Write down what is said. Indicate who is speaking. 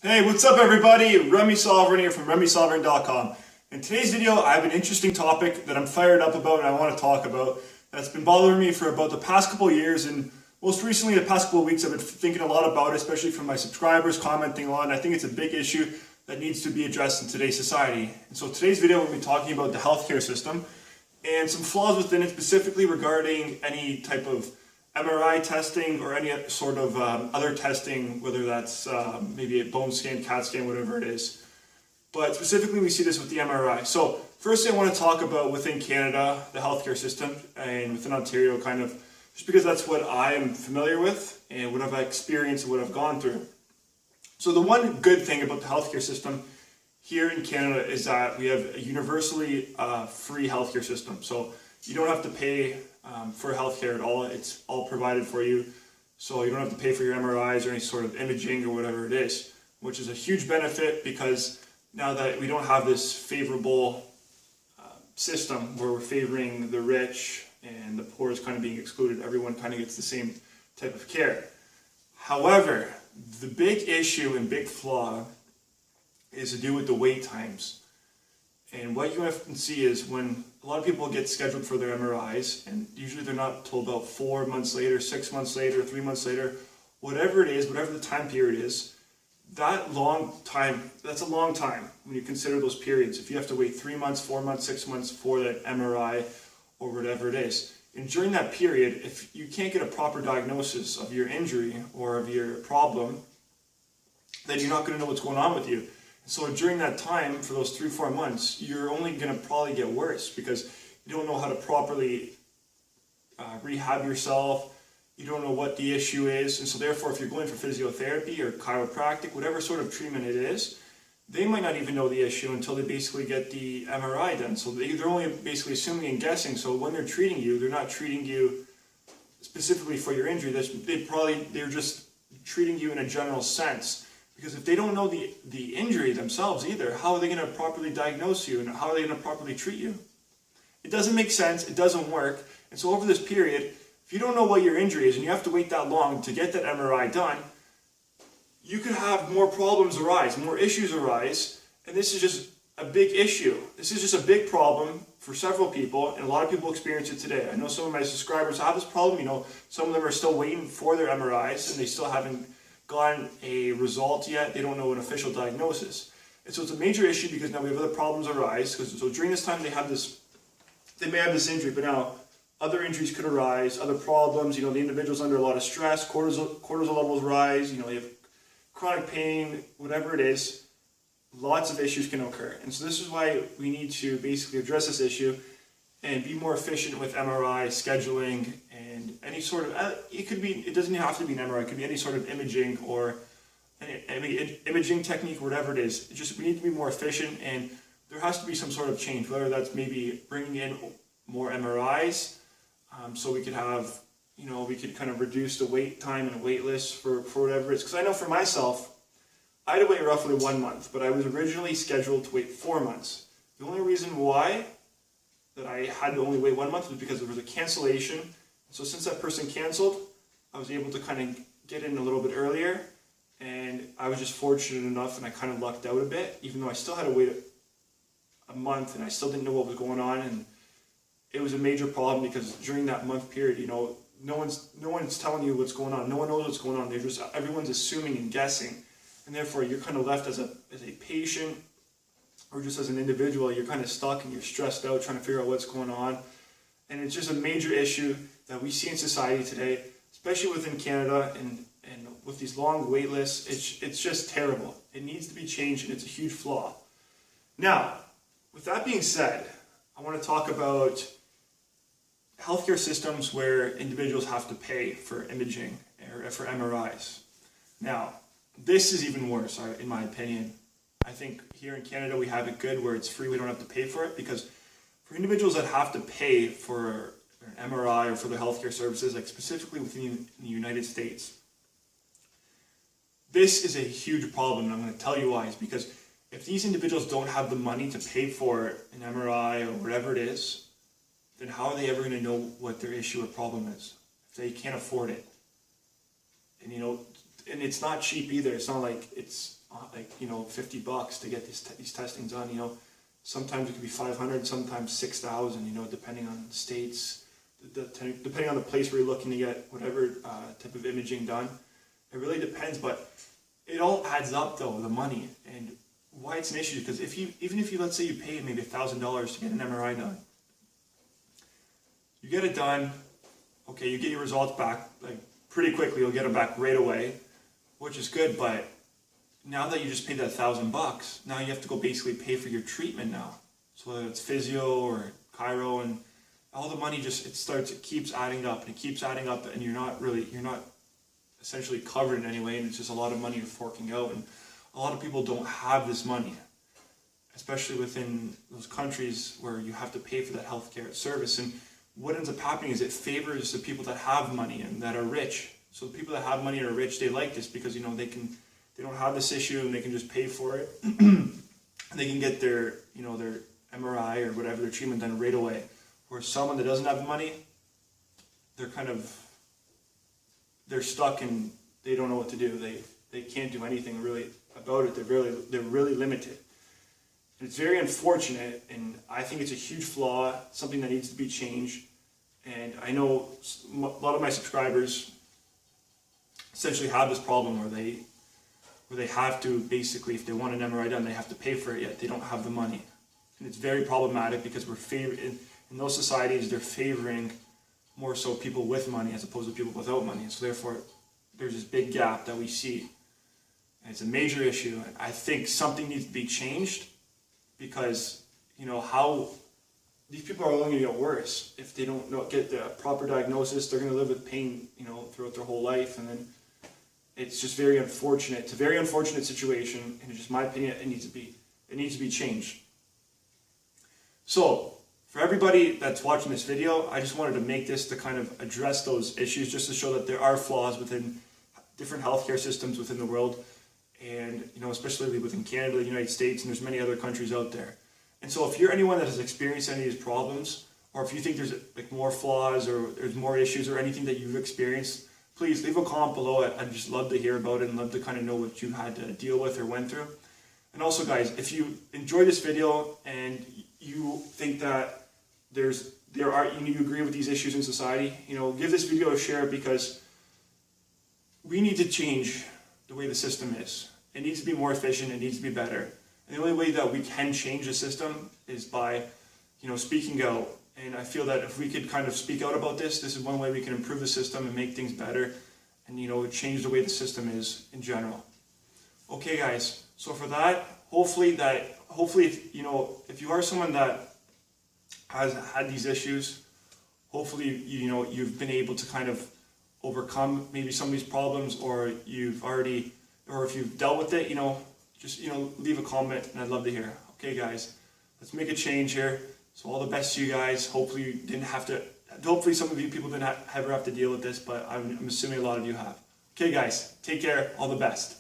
Speaker 1: Hey, what's up everybody? Remi Sovran here from RemiSovran.com. In today's video, I have an interesting topic that I'm fired up about and I want to talk about that's been bothering me for about the past couple of years, and most recently the past couple of weeks I've been thinking a lot about it, especially from my subscribers commenting a lot, and I think it's a big issue that needs to be addressed in today's society. And so today's video we're going to be talking about the healthcare system and some flaws within it, specifically regarding any type of MRI testing or any sort of other testing, whether that's maybe a bone scan, CAT scan, whatever it is. But specifically we see this with the MRI. So first I want to talk about within Canada, the healthcare system, and within Ontario kind of, just because that's what I am familiar with and what I've experienced and what I've gone through. So the one good thing about the healthcare system here in Canada is that we have a universally free healthcare system. So you don't have to pay for healthcare at all. It's all provided for you. So you don't have to pay for your MRIs or any sort of imaging or whatever it is, which is a huge benefit because now that we don't have this favorable system where we're favoring the rich and the poor is kind of being excluded, everyone kind of gets the same type of care. However, the big issue and big flaw is to do with the wait times. And what you often see is when a lot of people get scheduled for their MRIs, and usually they're not told about 4 months later, 6 months later, 3 months later, whatever it is, whatever the time period is, that long time, that's a long time when you consider those periods. If you have to wait 3 months, 4 months, 6 months for that MRI or whatever it is. And during that period, if you can't get a proper diagnosis of your injury or of your problem, then you're not going to know what's going on with you. So during that time, for those 3-4 months, you're only going to probably get worse because you don't know how to properly rehab yourself. You don't know what the issue is. And so therefore, if you're going for physiotherapy or chiropractic, whatever sort of treatment it is, they might not even know the issue until they basically get the MRI done. So they're only basically assuming and guessing. So when they're treating you, they're not treating you specifically for your injury. They're just treating you in a general sense. Because if they don't know the injury themselves either, how are they going to properly diagnose you and how are they going to properly treat you? It doesn't make sense, it doesn't work. And so over this period, if you don't know what your injury is and you have to wait that long to get that MRI done, you could have more problems arise, more issues arise, and this is just a big issue. This is just a big problem for several people, and a lot of people experience it today. I know some of my subscribers have this problem. Some of them are still waiting for their MRIs and they still haven't gotten a result yet. They don't know an official diagnosis. And so it's a major issue because now we have other problems arise. So during this time they may have this injury, but now other injuries could arise, other problems. The individual's under a lot of stress, cortisol levels rise, you have chronic pain, whatever it is, lots of issues can occur. And so this is why we need to basically address this issue and be more efficient with MRI scheduling and any sort of, it doesn't have to be an MRI, it could be any sort of imaging or any imaging technique, whatever it is. We need to be more efficient, and there has to be some sort of change, whether that's maybe bringing in more MRIs, so we could have, we could kind of reduce the wait time and wait list for whatever it is. Because I know for myself, I had to wait roughly 1 month, but I was originally scheduled to wait 4 months. The only reason why that I had to only wait 1 month was because there was a cancellation. So since that person canceled, I was able to kind of get in a little bit earlier, and I was just fortunate enough and I kind of lucked out a bit, even though I still had to wait a month and I still didn't know what was going on. And it was a major problem because during that month period, no one's telling you what's going on. No one knows what's going on. Everyone's assuming and guessing, and therefore you're kind of left as a patient or just as an individual. You're kind of stuck and you're stressed out trying to figure out what's going on. And it's just a major issue that we see in society today, especially within Canada, and with these long wait lists. It's just terrible. It needs to be changed, and it's a huge flaw. Now, with that being said, I want to talk about healthcare systems where individuals have to pay for imaging or for MRIs. Now, this is even worse, in my opinion. I think here in Canada we have it good where it's free, we don't have to pay for it, because for individuals that have to pay for an MRI or for their healthcare services, like specifically within the United States, this is a huge problem, and I'm going to tell you why. It's because if these individuals don't have the money to pay for an MRI or whatever it is, then how are they ever going to know what their issue or problem is if they can't afford it? And and it's not cheap either. It's not like it's like, $50 to get these testings done. Sometimes it could be 500, sometimes 6,000, depending on states, depending on the place where you're looking to get whatever type of imaging done. It really depends, but it all adds up though, the money. And why it's an issue, because even if you, let's say you pay maybe $1,000 to get an MRI done, you get it done, okay, you get your results back, like pretty quickly, you'll get them back right away, which is good, but now that you just paid that $1,000, now you have to go basically pay for your treatment now. So whether it's physio or chiro, and all the money it keeps adding up, and it keeps adding up, and you're not essentially covered in any way, and it's just a lot of money you're forking out. And a lot of people don't have this money, especially within those countries where you have to pay for that healthcare service. And what ends up happening is it favors the people that have money and that are rich. So the people that have money and are rich, they like this because they don't have this issue, and they can just pay for it. They can get their their MRI or whatever, their treatment done right away. Whereas someone that doesn't have the money, they're stuck and they don't know what to do. They can't do anything really about it. They're really limited. And it's very unfortunate, and I think it's a huge flaw, something that needs to be changed. And I know a lot of my subscribers essentially have this problem where they have to, basically, if they want an MRI done, they have to pay for it, yet they don't have the money. And it's very problematic because in those societies, they're favoring more so people with money as opposed to people without money. So therefore, there's this big gap that we see. And it's a major issue. And I think something needs to be changed, because, how these people are only going to get worse. If they don't get the proper diagnosis, they're going to live with pain, throughout their whole life. And then it's just very unfortunate. It's a very unfortunate situation, and it's just my opinion, it needs to be changed. So, for everybody that's watching this video, I just wanted to make this to kind of address those issues, just to show that there are flaws within different healthcare systems within the world, and especially within Canada, the United States, and there's many other countries out there. And so if you're anyone that has experienced any of these problems, or if you think there's more flaws or there's more issues or anything that you've experienced, please leave a comment below. I'd just love to hear about it and love to kind of know what you had to deal with or went through. And also, guys, if you enjoy this video and you think that you agree with these issues in society, give this video a share, because we need to change the way the system is. It needs to be more efficient. It needs to be better. And the only way that we can change the system is by, speaking out. And I feel that if we could kind of speak out about this is one way we can improve the system and make things better, and change the way the system is in general. Okay, guys. So for that, hopefully, if you are someone that has had these issues, hopefully you've been able to kind of overcome maybe some of these problems, or if you've dealt with it, just leave a comment, and I'd love to hear. Okay, guys, let's make a change here. So all the best to you guys. Hopefully you didn't have to. Hopefully some of you people didn't ever have to deal with this, but I'm assuming a lot of you have. Okay, guys, take care. All the best.